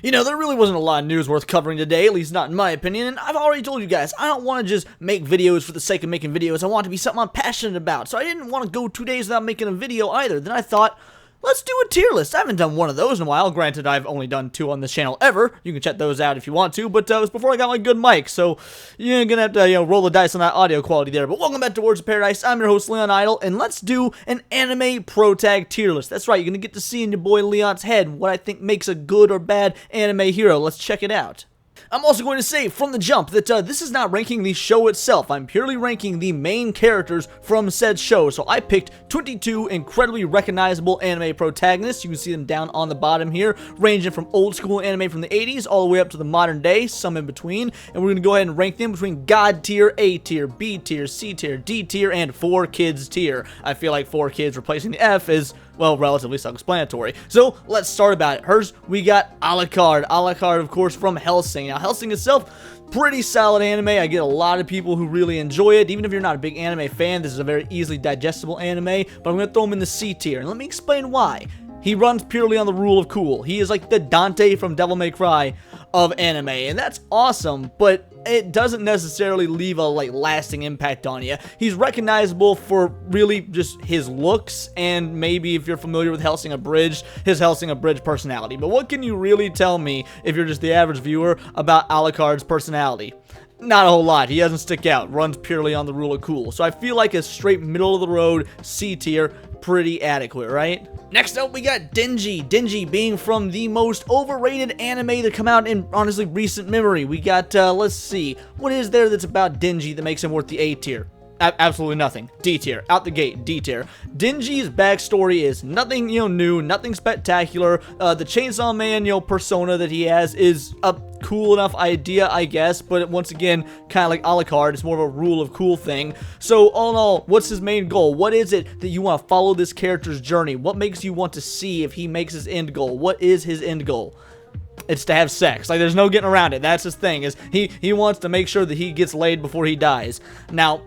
You know, there really wasn't a lot of news worth covering today, at least not in my opinion, and I've already told you guys, I don't want to just make videos for the sake of making videos. I want it to be something I'm passionate about, so I didn't want to go 2 days without making a video either. Then I thought, let's do a tier list. I haven't done one of those in a while. Granted, I've only done 2 on this channel ever. You can check those out if you want to, but it was before I got my good mic, so you're gonna have to, roll the dice on that audio quality there. But welcome back to Words of Paradise. I'm your host, Leon Idle, and let's do an anime protag tier list. That's right, you're gonna get to see in your boy Leon's head what I think makes a good or bad anime hero. Let's check it out. I'm also going to say from the jump that this is not ranking the show itself. I'm purely ranking the main characters from said show. So I picked 22 incredibly recognizable anime protagonists. You can see them down on the bottom here, ranging from old school anime from the 80s all the way up to the modern day, some in between. And we're going to go ahead and rank them between God tier, A tier, B tier, C tier, D tier, and 4Kids tier. I feel like 4Kids replacing the F is, well, relatively self-explanatory. So let's start about it. First, we got Alucard. Alucard, of course, from Hellsing. Now, Hellsing itself, pretty solid anime. I get a lot of people who really enjoy it. Even if you're not a big anime fan, this is a very easily digestible anime, but I'm going to throw him in the C tier. And let me explain why. He runs purely on the rule of cool. He is like the Dante from Devil May Cry of anime, and that's awesome, but it doesn't necessarily leave a lasting impact on you. He's recognizable for really just his looks, and maybe if you're familiar with Hellsing Abridged, his Hellsing Abridged personality. But what can you really tell me if you're just the average viewer about Alucard's personality? Not a whole lot. He doesn't stick out. Runs purely on the rule of cool. So I feel like a straight middle of the road C tier, pretty adequate, right? Next up, we got Dingy. Dingy being from the most overrated anime that come out in, honestly, recent memory. We got, let's see, what is there that's about Dingy that makes him worth the A tier? Absolutely nothing. D tier. Out the gate. D tier. Dingy's backstory is nothing, new, nothing spectacular. The Chainsaw Man, persona that he has is a cool enough idea, I guess, but once again, kind of like Alucard, it's more of a rule of cool thing. So, all in all, what's his main goal? What is it that you want to follow this character's journey? What makes you want to see if he makes his end goal? What is his end goal? It's to have sex. Like, there's no getting around it. That's his thing, is he wants to make sure that he gets laid before he dies. Now,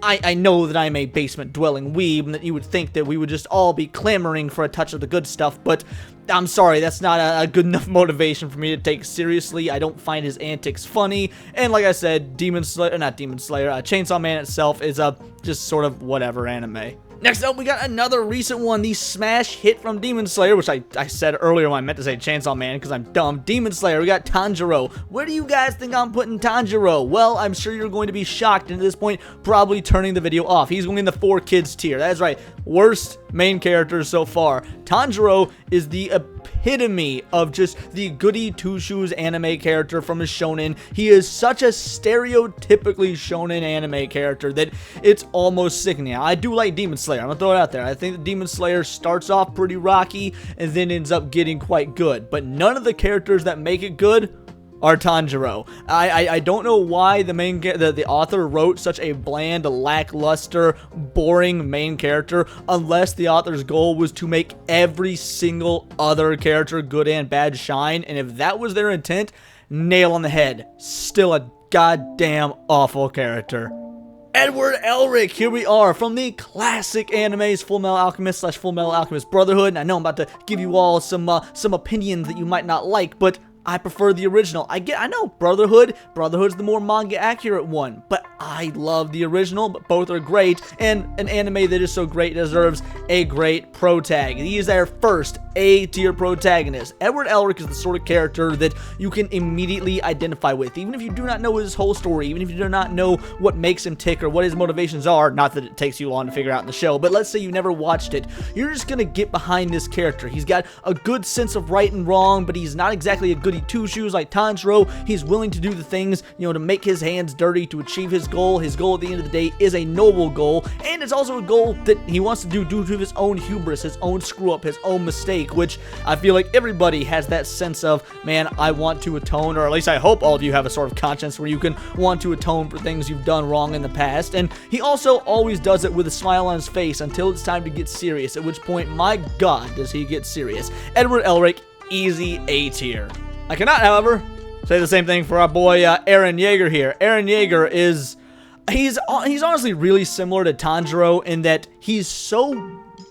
I know that I'm a basement-dwelling weeb, and that you would think that we would just all be clamoring for a touch of the good stuff, but I'm sorry, that's not a good enough motivation for me to take seriously. I don't find his antics funny, and like I said, Chainsaw Man itself is a just sort of whatever anime. Next up, we got another recent one, the smash hit from Demon Slayer, which I said earlier when I meant to say Chainsaw Man because I'm dumb. Demon Slayer, we got Tanjiro. Where do you guys think I'm putting Tanjiro? Well, I'm sure you're going to be shocked, and at this point, probably turning the video off. He's going in the 4Kids tier. That's right, worst main characters so far. Tanjiro is the epitome of just the goody two-shoes anime character from a shonen. He is such a stereotypically shonen anime character that it's almost sickening. Now, I do like Demon Slayer. I'm gonna throw it out there. I think that Demon Slayer starts off pretty rocky and then ends up getting quite good, but none of the characters that make it good are Tanjiro. I don't know why the author wrote such a bland, lackluster, boring main character, unless the author's goal was to make every single other character, good and bad, shine, and if that was their intent, nail on the head. Still a goddamn awful character. Edward Elric, here we are, from the classic animes Fullmetal Alchemist / Fullmetal Alchemist Brotherhood, and I know I'm about to give you all some opinions that you might not like, but I prefer the original. I know, Brotherhood's the more manga accurate one, but I love the original, but both are great, and an anime that is so great deserves a great protag. He is our first A-tier protagonist. Edward Elric is the sort of character that you can immediately identify with, even if you do not know his whole story, even if you do not know what makes him tick or what his motivations are, not that it takes you long to figure out in the show, but let's say you never watched it, you're just gonna get behind this character. He's got a good sense of right and wrong, but he's not exactly a goody two-shoes like Tanjiro. He's willing to do the things, to make his hands dirty to achieve his goal. His goal at the end of the day is a noble goal, and it's also a goal that he wants to do due to his own hubris, his own screw-up, his own mistake, which I feel like everybody has that sense of, man, I want to atone, or at least I hope all of you have a sort of conscience where you can want to atone for things you've done wrong in the past, and he also always does it with a smile on his face until it's time to get serious, at which point, my god, does he get serious. Edward Elric, easy A tier. I cannot, however, say the same thing for our boy Eren Jaeger here. Eren Jaeger is, he's honestly really similar to Tanjiro in that he's so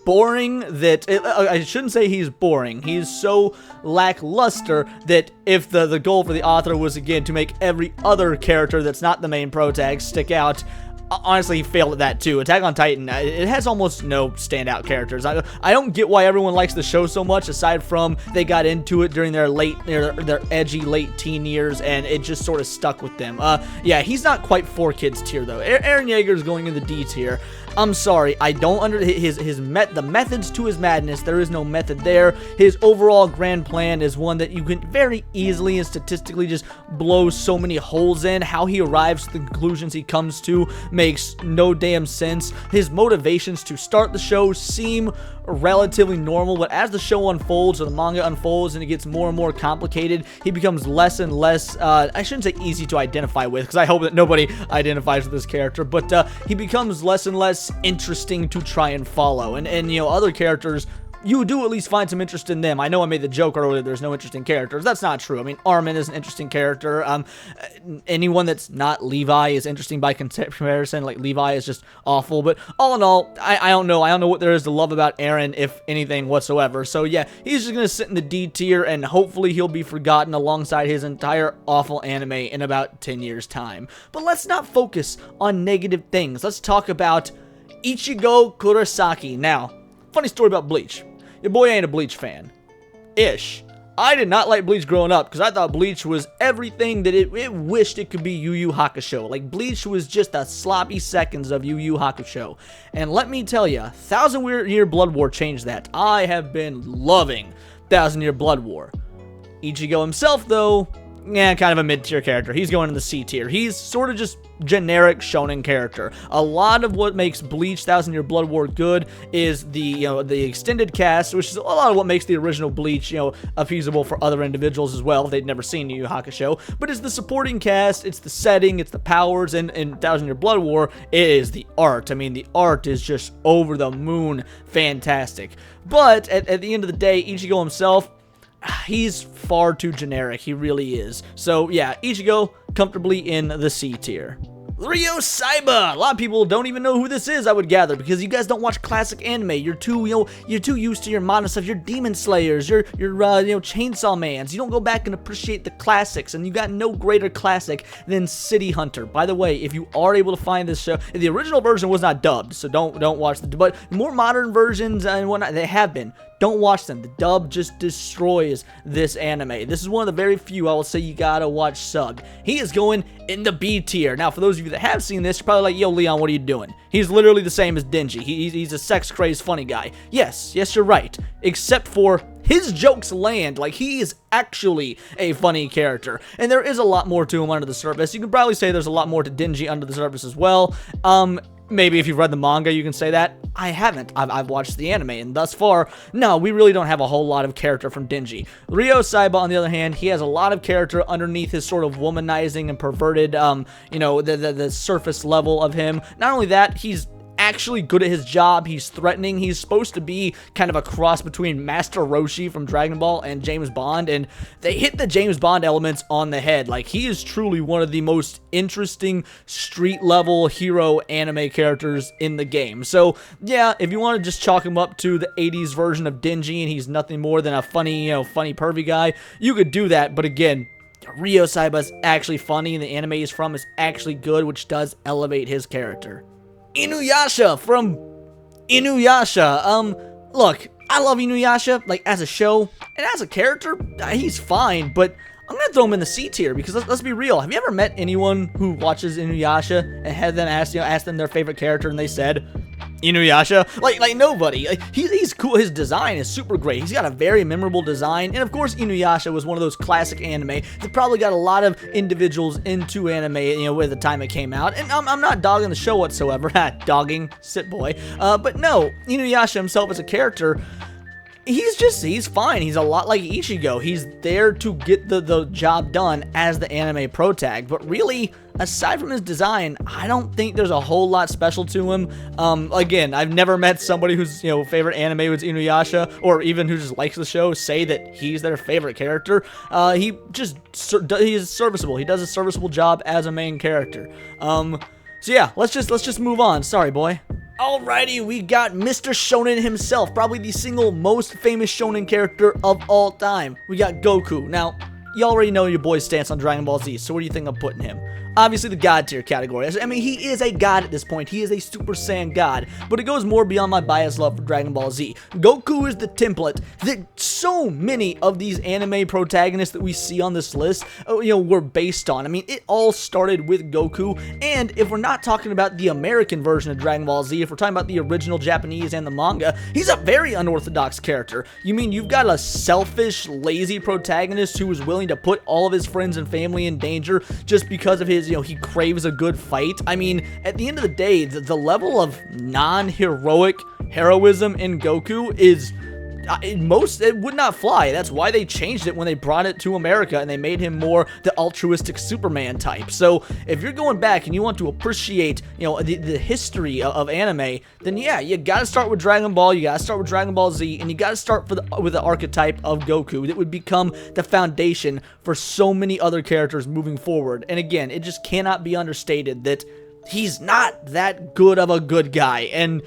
boring that I shouldn't say he's boring. He's so lackluster that if the goal for the author was again to make every other character that's not the main protag stick out, honestly, he failed at that too. Attack on Titan, it has almost no standout characters. I don't get why everyone likes the show so much, aside from they got into it during their edgy late teen years, and it just sort of stuck with them. Yeah, he's not quite 4Kids tier though. Eren Jaeger's going in the D tier. I'm sorry, I don't the methods to his madness. There is no method there. His overall grand plan is one that you can very easily and statistically just blow so many holes in. How he arrives to the conclusions he comes to makes no damn sense. His motivations to start the show seem relatively normal, but as the show unfolds or the manga unfolds and it gets more and more complicated, he becomes less and less, I shouldn't say easy to identify with, because I hope that nobody identifies with this character, but he becomes less and less interesting to try and follow, and you know, other characters, you do at least find some interest in them. I know I made the joke earlier, there's no interesting characters. That's not true. I mean, Armin is an interesting character. Anyone that's not Levi is interesting by comparison. Like, Levi is just awful. But all in all, I don't know. I don't know what there is to love about Eren, if anything whatsoever. So yeah, he's just going to sit in the D tier, and hopefully he'll be forgotten alongside his entire awful anime in about 10 years' time. But let's not focus on negative things. Let's talk about Ichigo Kurosaki. Now, funny story about Bleach. Your boy ain't a Bleach fan. Ish. I did not like Bleach growing up because I thought Bleach was everything that it wished it could be Yu Yu Hakusho. Like, Bleach was just the sloppy seconds of Yu Yu Hakusho. And let me tell you, 1000-Year Blood War changed that. I have been loving 1000-Year Blood War. Ichigo himself, though, yeah, kind of a mid-tier character. He's going in the C tier. He's sort of just generic shonen character. A lot of what makes Bleach 1000-Year Blood War good is the extended cast, which is a lot of what makes the original Bleach, appeasable for other individuals as well if they'd never seen Yu Yu Hakusho. But it's the supporting cast, it's the setting, it's the powers, and in 1000-Year Blood War, it is the art. I mean, the art is just over the moon fantastic. But at the end of the day, Ichigo himself, he's far too generic. He really is. So yeah, Ichigo comfortably in the C tier. Ryo Saiba. A lot of people don't even know who this is, I would gather, because you guys don't watch classic anime. You're too, you're too used to your modern stuff. You're Demon Slayers. You're Chainsaw Mans. You don't go back and appreciate the classics, and you got no greater classic than City Hunter. By the way, if you are able to find this show, the original version was not dubbed, so don't watch the, but more modern versions and whatnot, they have been. Don't watch them. The dub just destroys this anime. This is one of the very few I will say you gotta watch subbed. He is going in the B tier. Now, for those of you that have seen this, you're probably like, yo, Leon, what are you doing? He's literally the same as Dingy. He's a sex-crazed funny guy. Yes, you're right. Except for his jokes land. Like, he is actually a funny character. And there is a lot more to him under the surface. You can probably say there's a lot more to Dingy under the surface as well. Maybe if you've read the manga, you can say that. I haven't. I've watched the anime, and thus far, no, we really don't have a whole lot of character from Dingy. Ryo Saiba, on the other hand, he has a lot of character underneath his sort of womanizing and perverted, the surface level of him. Not only that, he's actually good at his job. He's threatening. He's supposed to be kind of a cross between Master Roshi from Dragon Ball and James Bond, and they hit the James Bond elements on the head. Like, he is truly one of the most interesting street-level hero anime characters in the game. So, yeah, if you want to just chalk him up to the 80s version of Dingy, and he's nothing more than a funny, funny pervy guy, you could do that, but again, Ryo Saiba is actually funny, and the anime he's from is actually good, which does elevate his character. Inuyasha from Inuyasha. Look, I love Inuyasha, like, as a show, and as a character, he's fine, but I'm gonna throw him in the C tier, because let's be real. Have you ever met anyone who watches Inuyasha and had them ask them their favorite character, and they said Inuyasha? Like nobody. Like, he's cool. His design is super great. He's got a very memorable design, and of course, Inuyasha was one of those classic anime that probably got a lot of individuals into anime, at the time it came out. And I'm not dogging the show whatsoever. Dogging, sit boy. But no, Inuyasha himself as a character, he's fine. He's a lot like Ichigo. He's there to get the job done as the anime protag. But really, aside from his design, I don't think there's a whole lot special to him. Again, I've never met somebody whose, favorite anime was Inuyasha, or even who just likes the show, say that he's their favorite character. He is serviceable. He does a serviceable job as a main character. So yeah, let's just move on. Sorry, boy. Alrighty, we got Mr. Shonen himself, probably the single most famous shonen character of all time. We got Goku. Now, you already know your boy's stance on Dragon Ball Z, so where do you think I'm putting him? Obviously the god tier category. I mean, he is a god at this point. He is a Super Saiyan god, but it goes more beyond my biased love for Dragon Ball Z. Goku is the template that so many of these anime protagonists that we see on this list, were based on. I mean, it all started with Goku, and if we're not talking about the American version of Dragon Ball Z, if we're talking about the original Japanese and the manga, he's a very unorthodox character. You mean you've got a selfish, lazy protagonist who is willing to put all of his friends and family in danger just because of his he craves a good fight. I mean, at the end of the day, the level of non-heroic heroism in Goku is it would not fly. That's why they changed it when they brought it to America and they made him more the altruistic Superman type. So if you're going back and you want to appreciate, the history of anime, then yeah, you gotta start with Dragon Ball, you gotta start with Dragon Ball Z, and you gotta start with the archetype of Goku that would become the foundation for so many other characters moving forward. And again, it just cannot be understated that he's not that good of a good guy, and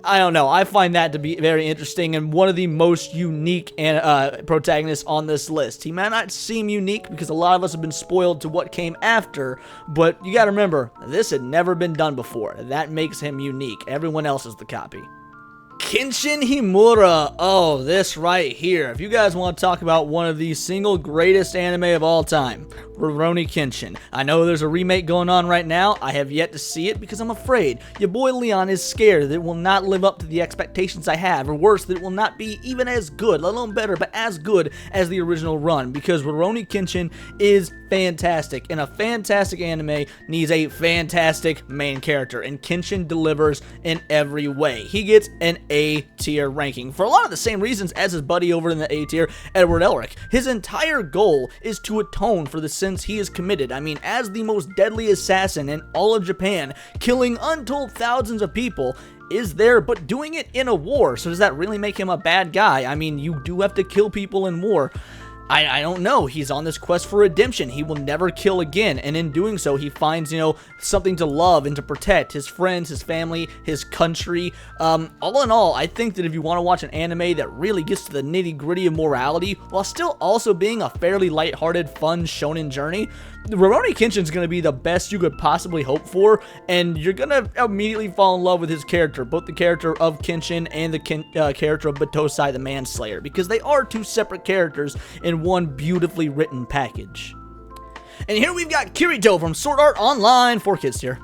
I don't know, I find that to be very interesting and one of the most unique protagonists on this list. He might not seem unique because a lot of us have been spoiled to what came after, but you gotta remember, this had never been done before. That makes him unique. Everyone else is the copy. Kenshin Himura. Oh, this right here. If you guys want to talk about one of the single greatest anime of all time, Rurouni Kenshin. I know there's a remake going on right now. I have yet to see it because I'm afraid your boy Leon is scared that it will not live up to the expectations I have, or worse, that it will not be even as good, let alone better, but as good as the original run, because Rurouni Kenshin is fantastic, and a fantastic anime needs a fantastic main character, and Kenshin delivers in every way. He gets an A tier ranking for a lot of the same reasons as his buddy over in the A tier, Edward Elric. His entire goal is to atone for the sins he has committed. I mean, as the most deadly assassin in all of Japan, killing untold thousands of people is there, but doing it in a war. So does that really make him a bad guy? I mean, you do have to kill people in war. I don't know. He's on this quest for redemption. He will never kill again, and in doing so, he finds, something to love and to protect, his friends, his family, his country. All in all, I think that if you want to watch an anime that really gets to the nitty-gritty of morality, while still also being a fairly lighthearted, fun shonen journey, Rurouni Kenshin is going to be the best you could possibly hope for, and you're going to immediately fall in love with his character, both the character of Kenshin and the character of Batosai the Manslayer, because they are two separate characters in one beautifully written package. And here we've got Kirito from Sword Art Online for kids here.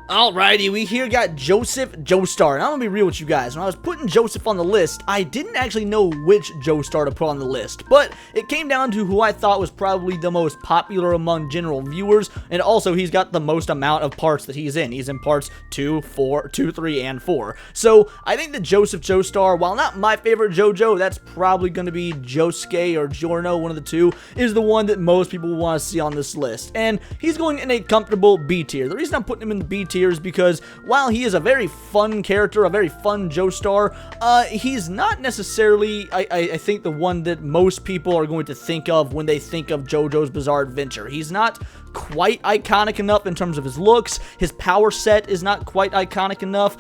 Alrighty, we here got Joseph Joestar, and I'm gonna be real with you guys. When I was putting Joseph on the list, I didn't actually know which Joestar to put on the list, but it came down to who I thought was probably the most popular among general viewers, and also he's got the most amount of parts that he's in. He's in parts 2, 3, and 4. So I think that Joseph Joestar, while not my favorite JoJo, that's probably gonna be Josuke or Giorno, one of the two, is the one that most people want to see on this list, and he's going in a comfortable B tier. The reason I'm putting him in the B tier is because while he is a very fun character, a very fun Joestar, he's not necessarily, I think, the one that most people are going to think of when they think of JoJo's Bizarre Adventure. He's not quite iconic enough in terms of his looks. His power set is not quite iconic enough.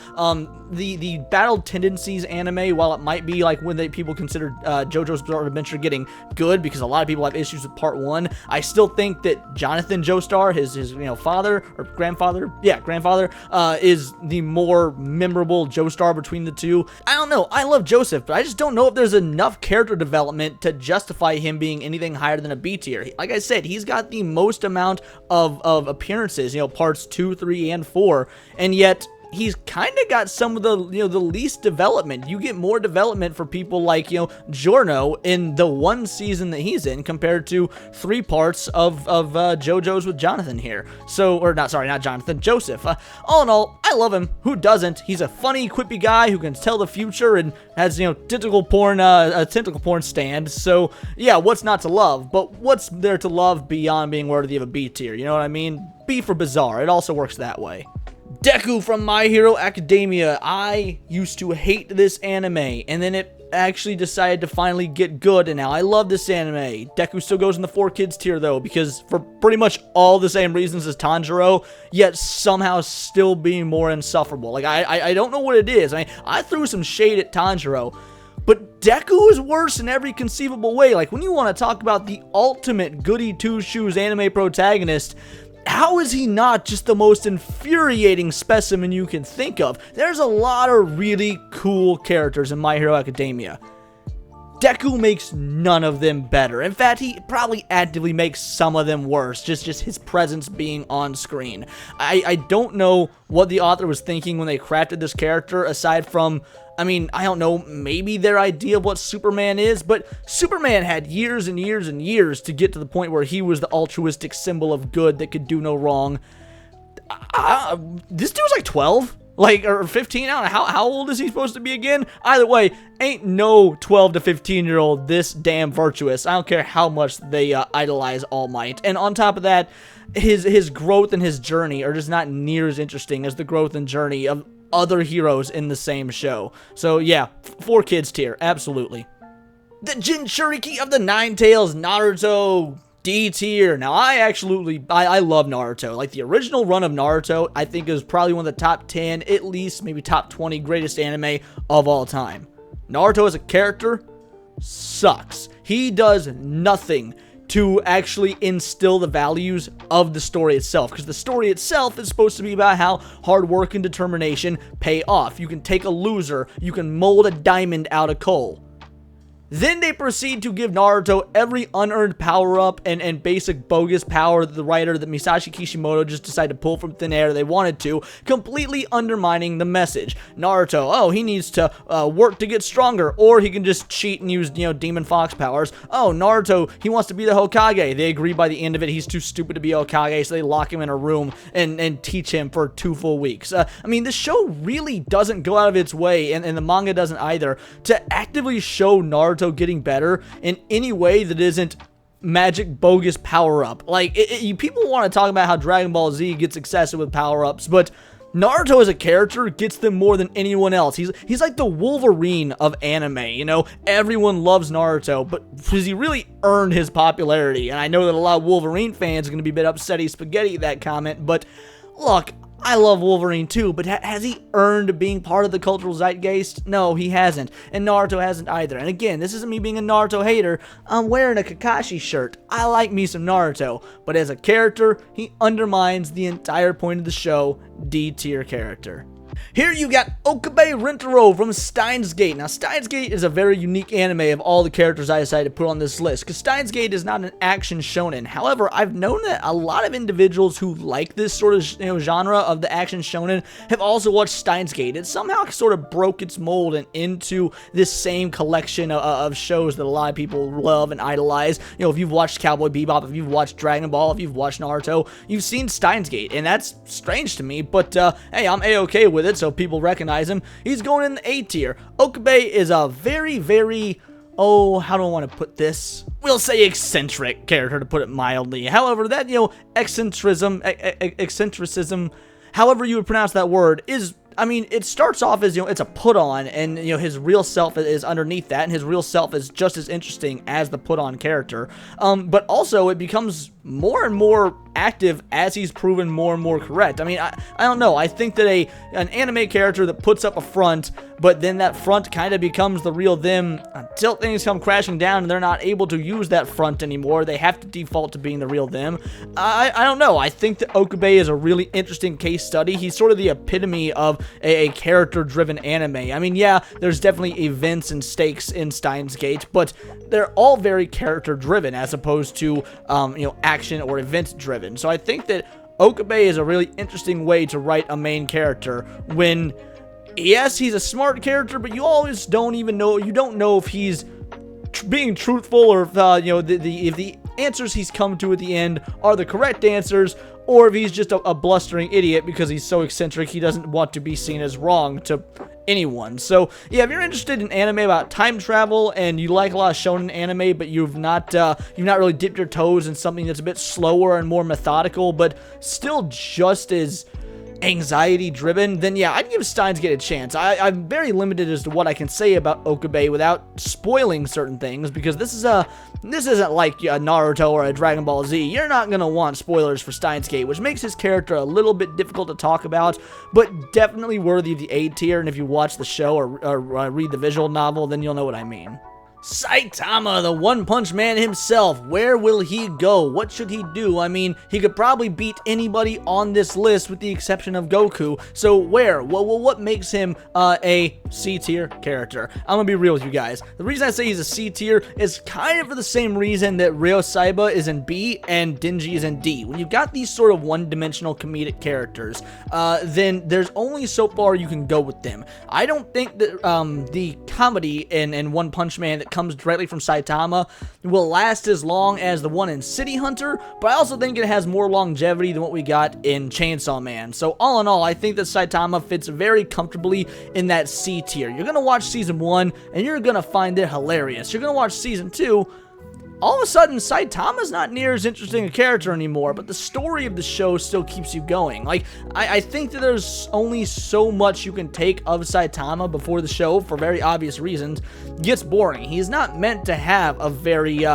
The battle tendencies anime, while it might be like when people consider JoJo's Bizarre Adventure getting good, because a lot of people have issues with part 1, I still think that Jonathan Joestar, his father or grandfather, is the more memorable Joestar between the two. I don't know. I love Joseph, but I just don't know if there's enough character development to justify him being anything higher than a B tier. Like I said, he's got the most amount of appearances, parts 2, 3, and 4, and yet he's kind of got some of the, the least development. You get more development for people like, Giorno in the one season that he's in compared to 3 parts of JoJo's with Jonathan here. So, or not, sorry, not Jonathan, Joseph. All in all, I love him. Who doesn't? He's a funny, quippy guy who can tell the future and has, tentacle porn stand. So, yeah, what's not to love? But what's there to love beyond being worthy of a B tier? You know what I mean? B for bizarre. It also works that way. Deku from My Hero Academia. I used to hate this anime, and then it actually decided to finally get good, and now I love this anime. Deku still goes in the 4 kids tier though, because for pretty much all the same reasons as Tanjiro, yet somehow still being more insufferable. Like, I don't know what it is. I mean, I threw some shade at Tanjiro, but Deku is worse in every conceivable way. Like, when you want to talk about the ultimate goody two-shoes anime protagonist, how is he not just the most infuriating specimen you can think of? There's a lot of really cool characters in My Hero Academia. Deku makes none of them better. In fact, he probably actively makes some of them worse, just his presence being on screen. I don't know what the author was thinking when they crafted this character, aside from, I mean, I don't know, maybe their idea of what Superman is, but Superman had years and years and years to get to the point where he was the altruistic symbol of good that could do no wrong. This dude's like 12? Like, or 15? I don't know. How old is he supposed to be again? Either way, ain't no 12 to 15-year-old this damn virtuous. I don't care how much they idolize All Might. And on top of that, his growth and his journey are just not near as interesting as the growth and journey of other heroes in the same show. So yeah, 4 kids tier, absolutely. The Jinchuriki of the Nine Tails, Naruto, D tier. Now, I love Naruto. Like, the original run of Naruto, I think, is probably one of the top 10, at least maybe top 20 greatest anime of all time. Naruto as a character sucks. He does nothing to actually instill the values of the story itself, because the story itself is supposed to be about how hard work and determination pay off. You can take a loser, you can mold a diamond out of coal. Then they proceed to give Naruto every unearned power-up and basic bogus power that the writer, that Masashi Kishimoto, just decided to pull from thin air they wanted to, completely undermining the message. Naruto, oh, he needs to work to get stronger, or he can just cheat and use, Demon Fox powers. Oh, Naruto, he wants to be the Hokage. They agree by the end of it he's too stupid to be Hokage, so they lock him in a room and teach him for 2 full weeks. I mean, the show really doesn't go out of its way, and the manga doesn't either, to actively show Naruto getting better in any way that isn't magic bogus power-up. Like, people want to talk about how Dragon Ball Z gets excessive with power-ups, but Naruto as a character gets them more than anyone else. He's like the Wolverine of anime, Everyone loves Naruto, but has he really earned his popularity? And I know that a lot of Wolverine fans are going to be a bit upsetty spaghetti at that comment, but look, I love Wolverine too, but has he earned being part of the cultural zeitgeist? No, he hasn't, and Naruto hasn't either. And again, this isn't me being a Naruto hater. I'm wearing a Kakashi shirt. I like me some Naruto, but as a character, he undermines the entire point of the show. D tier character. Here you got Okabe Rentaro from Steins Gate. Now, Steins Gate is a very unique anime of all the characters I decided to put on this list, because Steins Gate is not an action shonen. However, I've known that a lot of individuals who like this sort of genre of the action shonen have also watched Steins Gate. It somehow sort of broke its mold and into this same collection of shows that a lot of people love and idolize. If you've watched Cowboy Bebop, if you've watched Dragon Ball, if you've watched Naruto, you've seen Steins Gate, and that's strange to me, but hey, I'm A-okay with it, so people recognize him. He's going in the A tier. Okabe is a very, very, how do I want to put this? We'll say eccentric character, to put it mildly. However, that, eccentricism, however you would pronounce that word, is, I mean, it starts off as, it's a put-on, and, his real self is underneath that, and his real self is just as interesting as the put-on character. But also, it becomes more and more active as he's proven more and more correct. I mean, I don't know. I think that an anime character that puts up a front, but then that front kind of becomes the real them until things come crashing down and they're not able to use that front anymore. They have to default to being the real them. I don't know. I think that Okabe is a really interesting case study. He's sort of the epitome of a character-driven anime. I mean, yeah, there's definitely events and stakes in Steins Gate, but they're all very character-driven as opposed to, action or event-driven. So I think that Okabe is a really interesting way to write a main character when, yes, he's a smart character, but you always don't know if he's being truthful or if, if the answers he's come to at the end are the correct answers, or if he's just a blustering idiot because he's so eccentric he doesn't want to be seen as wrong to anyone. So yeah, if you're interested in anime about time travel and you like a lot of shonen anime, but you've not really dipped your toes in something that's a bit slower and more methodical, but still just as anxiety driven, then yeah, I'd give Steins Gate a chance. I'm very limited as to what I can say about Okabe without spoiling certain things, because this isn't like a Naruto or a Dragon Ball Z. You're not gonna want spoilers for Steins Gate, which makes his character a little bit difficult to talk about, but definitely worthy of the A tier. And if you watch the show or read the visual novel, then you'll know what I mean. Saitama, the One Punch Man himself. Where will he go? What should he do? I mean, he could probably beat anybody on this list with the exception of Goku. So where? Well, what makes him a C tier character? I'm gonna be real with you guys. The reason I say he's a C tier is kind of for the same reason that Ryo Saiba is in B and Dingy is in D. When you've got these sort of one-dimensional comedic characters, then there's only so far you can go with them. I don't think that the comedy in One Punch Man that comes directly from Saitama will last as long as the one in City Hunter, but I also think it has more longevity than what we got in Chainsaw Man. So all in all, I think that Saitama fits very comfortably in that C tier. You're gonna watch season 1 and you're gonna find it hilarious. You're gonna watch season 2, all of a sudden, Saitama's not near as interesting a character anymore, but the story of the show still keeps you going. Like, I think that there's only so much you can take of Saitama before the show, for very obvious reasons, gets boring. He's not meant to have a very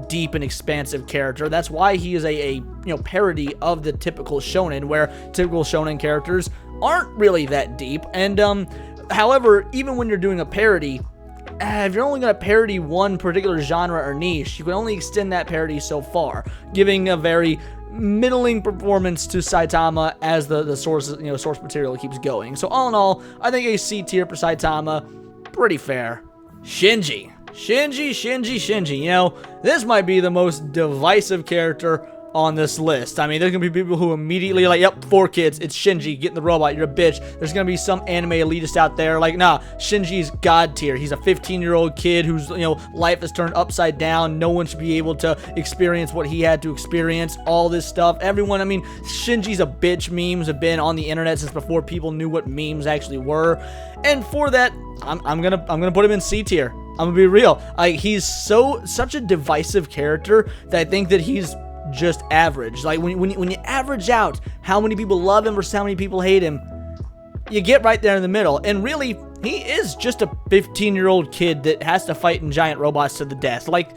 deep and expansive character. That's why he is a parody of the typical shonen, where typical shonen characters aren't really that deep. And however, even when you're doing a parody, if you're only going to parody one particular genre or niche, you can only extend that parody so far, giving a very middling performance to Saitama as the source material keeps going. So all in all, I think a C tier for Saitama, pretty fair. Shinji. This might be the most divisive character on this list. I mean, there's gonna be people who immediately like, yep, 4 kids, it's Shinji, get in the robot, you're a bitch. There's gonna be some anime elitist out there like, nah, Shinji's god tier. He's a 15-year-old kid whose life is turned upside down. No one should be able to experience what he had to experience. All this stuff. Everyone, I mean, Shinji's a bitch. Memes have been on the internet since before people knew what memes actually were. And for that, I'm gonna put him in C tier. I'm gonna be real. He's such a divisive character that I think that he's just average. Like when you average out how many people love him versus how many people hate him, you get right there in the middle. And really, he is just a 15-year-old kid that has to fight in giant robots to the death. Like,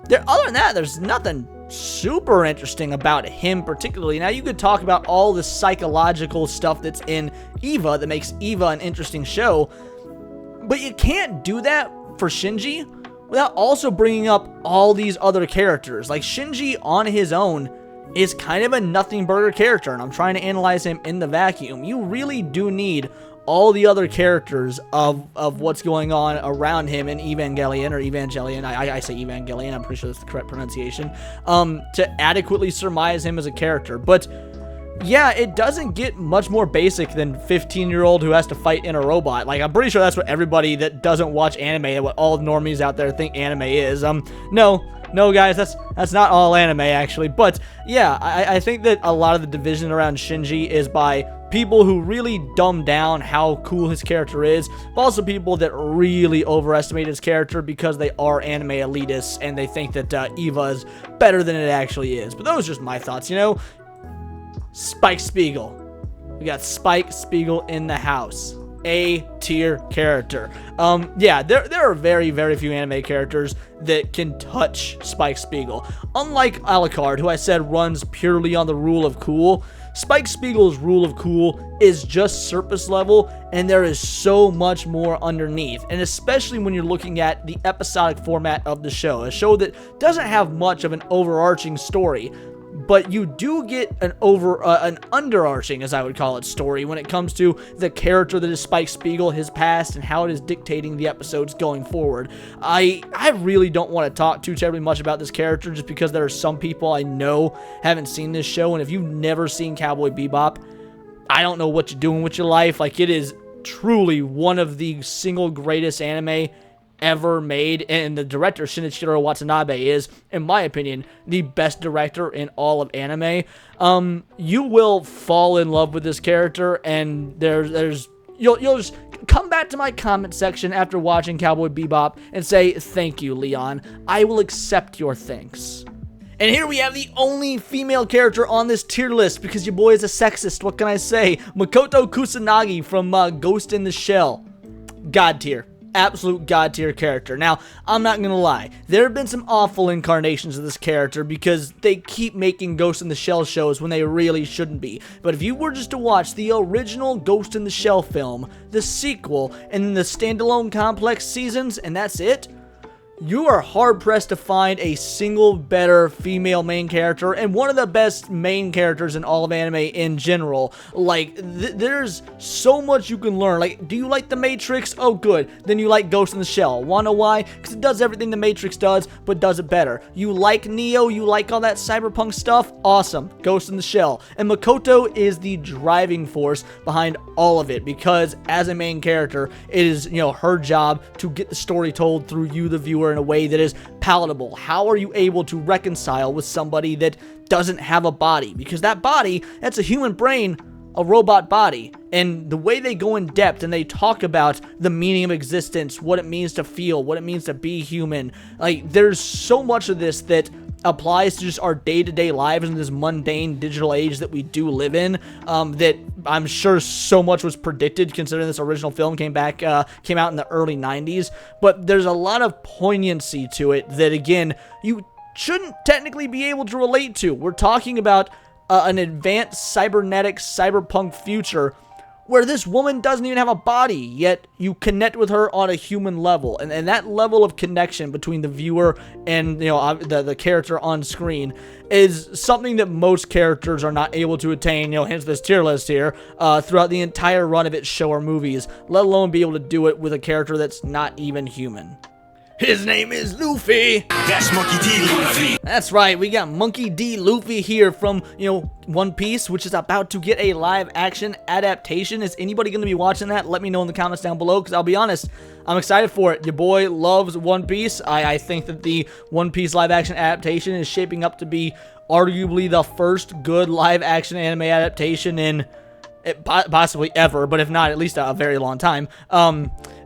other than that, there's nothing super interesting about him particularly. Now, you could talk about all the psychological stuff that's in Eva that makes Eva an interesting show, but you can't do that for Shinji without also bringing up all these other characters. Like, Shinji on his own is kind of a nothing burger character, and I'm trying to analyze him in the vacuum. You really do need all the other characters of what's going on around him in Evangelion, I say Evangelion, I'm pretty sure that's the correct pronunciation, to adequately surmise him as a character. But yeah, it doesn't get much more basic than 15-year-old who has to fight in a robot. Like, I'm pretty sure that's what everybody that doesn't watch anime, what all normies out there think anime is. No, guys, that's not all anime, actually. But yeah, I think that a lot of the division around Shinji is by people who really dumb down how cool his character is, but also people that really overestimate his character because they are anime elitists and they think that Eva is better than it actually is. But those are just my thoughts, Spike Spiegel. We got Spike Spiegel in the house. A tier character. Yeah, there are very, very few anime characters that can touch Spike Spiegel. Unlike Alucard, who I said runs purely on the rule of cool, Spike Spiegel's rule of cool is just surface level, and there is so much more underneath. And especially when you're looking at the episodic format of the show, a show that doesn't have much of an overarching story, but you do get an underarching, as I would call it, story when it comes to the character that is Spike Spiegel, his past, and how it is dictating the episodes going forward. I really don't want to talk too terribly much about this character just because there are some people I know haven't seen this show, and if you've never seen Cowboy Bebop, I don't know what you're doing with your life. Like, it is truly one of the single greatest anime ever made, and the director Shinichiro Watanabe is, in my opinion, the best director in all of anime. You will fall in love with this character, and you'll just come back to my comment section after watching Cowboy Bebop and say, thank you, Leon. I will accept your thanks. And here we have the only female character on this tier list, because your boy is a sexist, what can I say? Makoto Kusanagi from Ghost in the Shell. God tier. Absolute god tier character. Now, I'm not gonna lie, there have been some awful incarnations of this character because they keep making Ghost in the Shell shows when they really shouldn't be. But if you were just to watch the original Ghost in the Shell film, the sequel, and then the standalone complex seasons, and that's it, you are hard-pressed to find a single better female main character and one of the best main characters in all of anime in general. Like, there's so much you can learn. Like, do you like The Matrix? Oh, good. Then you like Ghost in the Shell. Wanna know why? Because it does everything The Matrix does, but does it better. You like Neo? You like all that cyberpunk stuff? Awesome. Ghost in the Shell. And Makoto is the driving force behind all of it, because as a main character, it is, you know, her job to get the story told through you, the viewer, in a way that is palatable. How are you able to reconcile with somebody that doesn't have a body? Because that body, that's a human brain, a robot body. And the way they go in depth and they talk about the meaning of existence, what it means to feel, what it means to be human, like, there's so much of this that applies to just our day-to-day lives in this mundane digital age that we do live in, that I'm sure so much was predicted, considering this original film came out in the early 90s, but there's a lot of poignancy to it that, again, you shouldn't technically be able to relate to. We're talking about an advanced cybernetic cyberpunk future where this woman doesn't even have a body, yet you connect with her on a human level. And that level of connection between the viewer and, you know, the character on screen is something that most characters are not able to attain, you know, hence this tier list here, throughout the entire run of its show or movies, let alone be able to do it with a character that's not even human. His name is Luffy. That's Monkey D. Luffy. That's right, we got Monkey D. Luffy here from, you know, One Piece, which is about to get a live action adaptation. Is anybody going to be watching that? Let me know in the comments down below, because I'll be honest, I'm excited for it. Your boy loves One Piece. I think that the One Piece live action adaptation is shaping up to be arguably the first good live action anime adaptation in possibly ever, but if not, at least a very long time.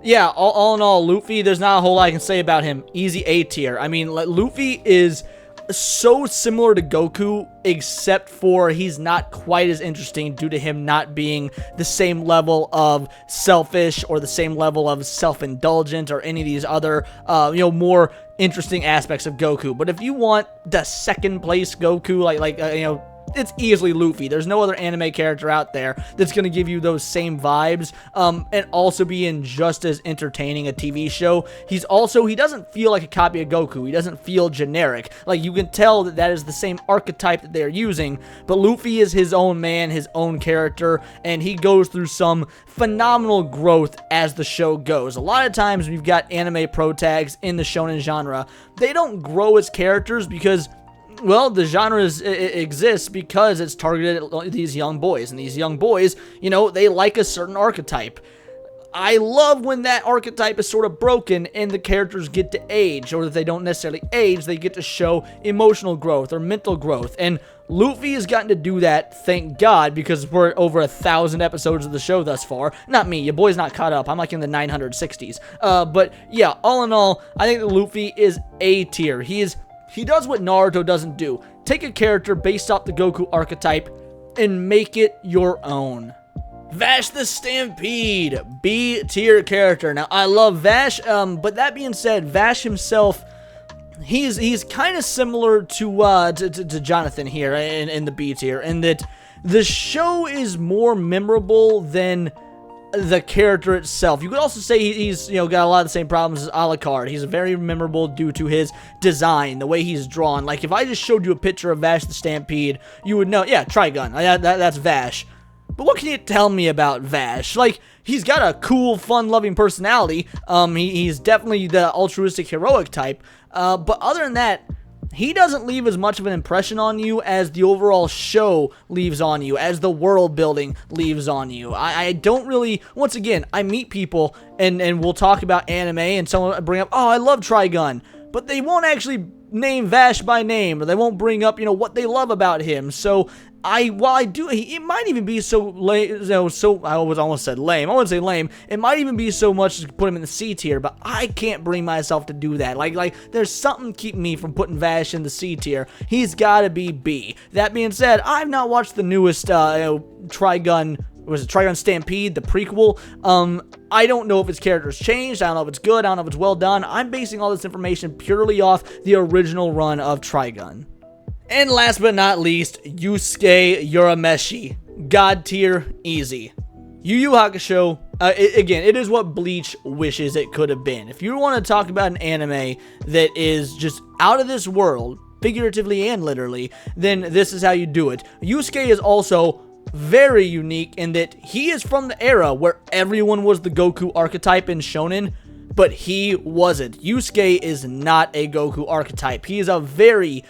Yeah, all in all, Luffy, there's not a whole lot I can say about him. Easy A tier. I mean, like, Luffy is so similar to Goku, except for he's not quite as interesting due to him not being the same level of selfish or the same level of self-indulgent or any of these other, you know, more interesting aspects of Goku. But if you want the second place Goku, you know, it's easily Luffy. There's no other anime character out there that's going to give you those same vibes, and also be in just as entertaining a TV show. He doesn't feel like a copy of Goku. He doesn't feel generic. Like, you can tell that that is the same archetype that they're using, but Luffy is his own man, his own character, and he goes through some phenomenal growth as the show goes. A lot of times when you've got anime protags in the shonen genre, they don't grow as characters because, well, the genre exists because it's targeted at these young boys, and these young boys, you know, they like a certain archetype. I love when that archetype is sort of broken and the characters get to age, or if they don't necessarily age, they get to show emotional growth or mental growth, and Luffy has gotten to do that, thank God, because we're at over 1,000 episodes of the show thus far. Not me, your boy's not caught up. I'm like in the 960s. But yeah, all in all, I think that Luffy is A tier. He does what Naruto doesn't do. Take a character based off the Goku archetype and make it your own. Vash the Stampede, B tier character. Now, I love Vash, but that being said, Vash himself, he's kind of similar to Jonathan here in the B tier, in that the show is more memorable than the character itself. You could also say he's, you know, got a lot of the same problems as Alucard. He's very memorable due to his design, the way he's drawn. Like, if I just showed you a picture of Vash the Stampede, you would know, yeah, Trigun, that's Vash. But what can you tell me about Vash? Like, he's got a cool, fun-loving personality. He's definitely the altruistic, heroic type. But other than that, he doesn't leave as much of an impression on you as the overall show leaves on you, as the world building leaves on you. I don't really, once again, I meet people and we'll talk about anime and someone will bring up, oh, I love Trigun. but they won't actually name Vash by name, or they won't bring up, what they love about him. So while I do, it might even be so lame, I almost said lame. I wouldn't say lame. It might even be so much to put him in the C tier, but I can't bring myself to do that. Like there's something keeping me from putting Vash in the C tier. He's gotta be B. That being said, I've not watched the newest, Trigun Stampede, the prequel. I don't know if his character's changed. I don't know if it's good. I don't know if it's well done. I'm basing all this information purely off the original run of Trigun. And last but not least, Yusuke Urameshi. God tier, easy. Yu Yu Hakusho, again, it is what Bleach wishes it could have been. If you want to talk about an anime that is just out of this world, figuratively and literally, then this is how you do it. Yusuke is also very unique in that he is from the era where everyone was the Goku archetype in Shonen, but he wasn't. Yusuke is not a Goku archetype. He is a very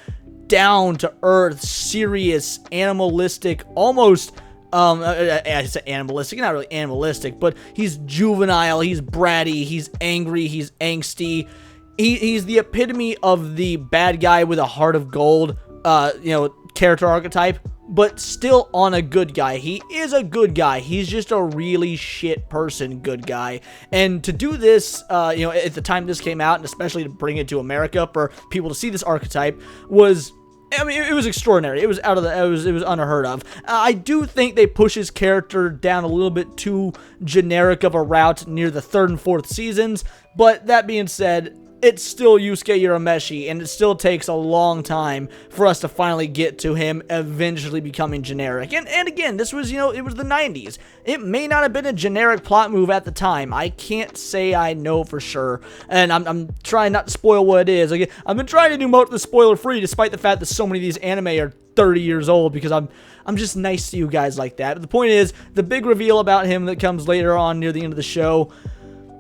down-to-earth, serious, animalistic, almost, I say animalistic, not really animalistic, but he's juvenile, he's bratty, he's angry, he's angsty. He's the epitome of the bad guy with a heart of gold, character archetype, but still on a good guy. He is a good guy. He's just a really shit person good guy. And to do this, at the time this came out, and especially to bring it to America for people to see this archetype, was, it was extraordinary. It was it was unheard of. I do think they push his character down a little bit too generic of a route near the 3rd and 4th seasons, but that being said, it's still Yusuke Urameshi, and it still takes a long time for us to finally get to him eventually becoming generic. And again, this was, it was the 90s. It may not have been a generic plot move at the time. I can't say I know for sure, and I'm trying not to spoil what it is. Again, I've been trying to do most of the spoiler-free, despite the fact that so many of these anime are 30 years old, because I'm just nice to you guys like that. But the point is, the big reveal about him that comes later on near the end of the show,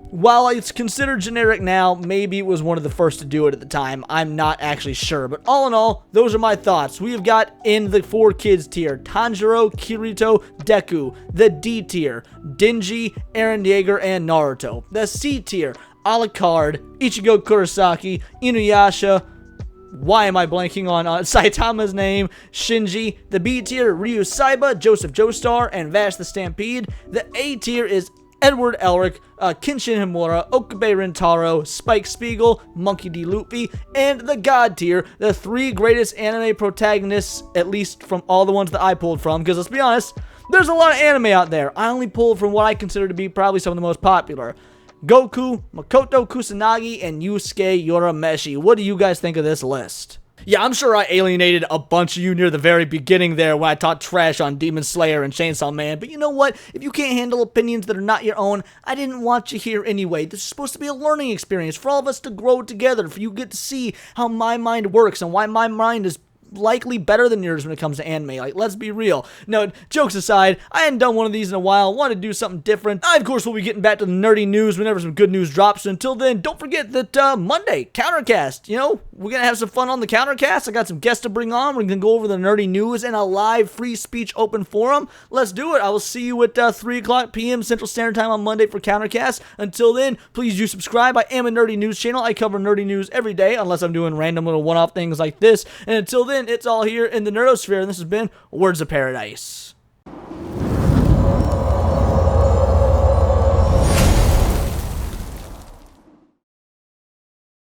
while it's considered generic now, maybe it was one of the first to do it at the time. I'm not actually sure. But all in all, those are my thoughts. We have got in the 4 kids tier, Tanjiro, Kirito, Deku. The D tier, Dingy, Eren Jaeger, and Naruto. The C tier, Alucard, Ichigo Kurosaki, Inuyasha. Why am I blanking on Saitama's name? Shinji. The B tier, Ryu Saiba, Joseph Joestar, and Vash the Stampede. The A tier is Edward Elric, Kenshin Himura, Okabe Rintaro, Spike Spiegel, Monkey D. Luffy, and the God tier, the 3 greatest anime protagonists, at least from all the ones that I pulled from, because let's be honest, there's a lot of anime out there. I only pulled from what I consider to be probably some of the most popular. Goku, Makoto Kusanagi, and Yusuke Urameshi. What do you guys think of this list? Yeah, I'm sure I alienated a bunch of you near the very beginning there when I talked trash on Demon Slayer and Chainsaw Man, but you know what? If you can't handle opinions that are not your own, I didn't want you here anyway. This is supposed to be a learning experience for all of us to grow together, for you get to see how my mind works and why my mind is likely better than yours when it comes to anime. Like, let's be real. No, jokes aside, I hadn't done one of these in a while. Wanted to do something different. I, of course, will be getting back to the nerdy news whenever some good news drops. So until then, don't forget that Monday, Countercast. We're going to have some fun on the Countercast. I got some guests to bring on. We're going to go over the nerdy news and a live free speech open forum. Let's do it. I will see you at 3 o'clock p.m. Central Standard Time on Monday for Countercast. Until then, please do subscribe. I am a nerdy news channel. I cover nerdy news every day, unless I'm doing random little one-off things like this. And until then, it's all here in the Nerdosphere, and this has been Words of Paradise.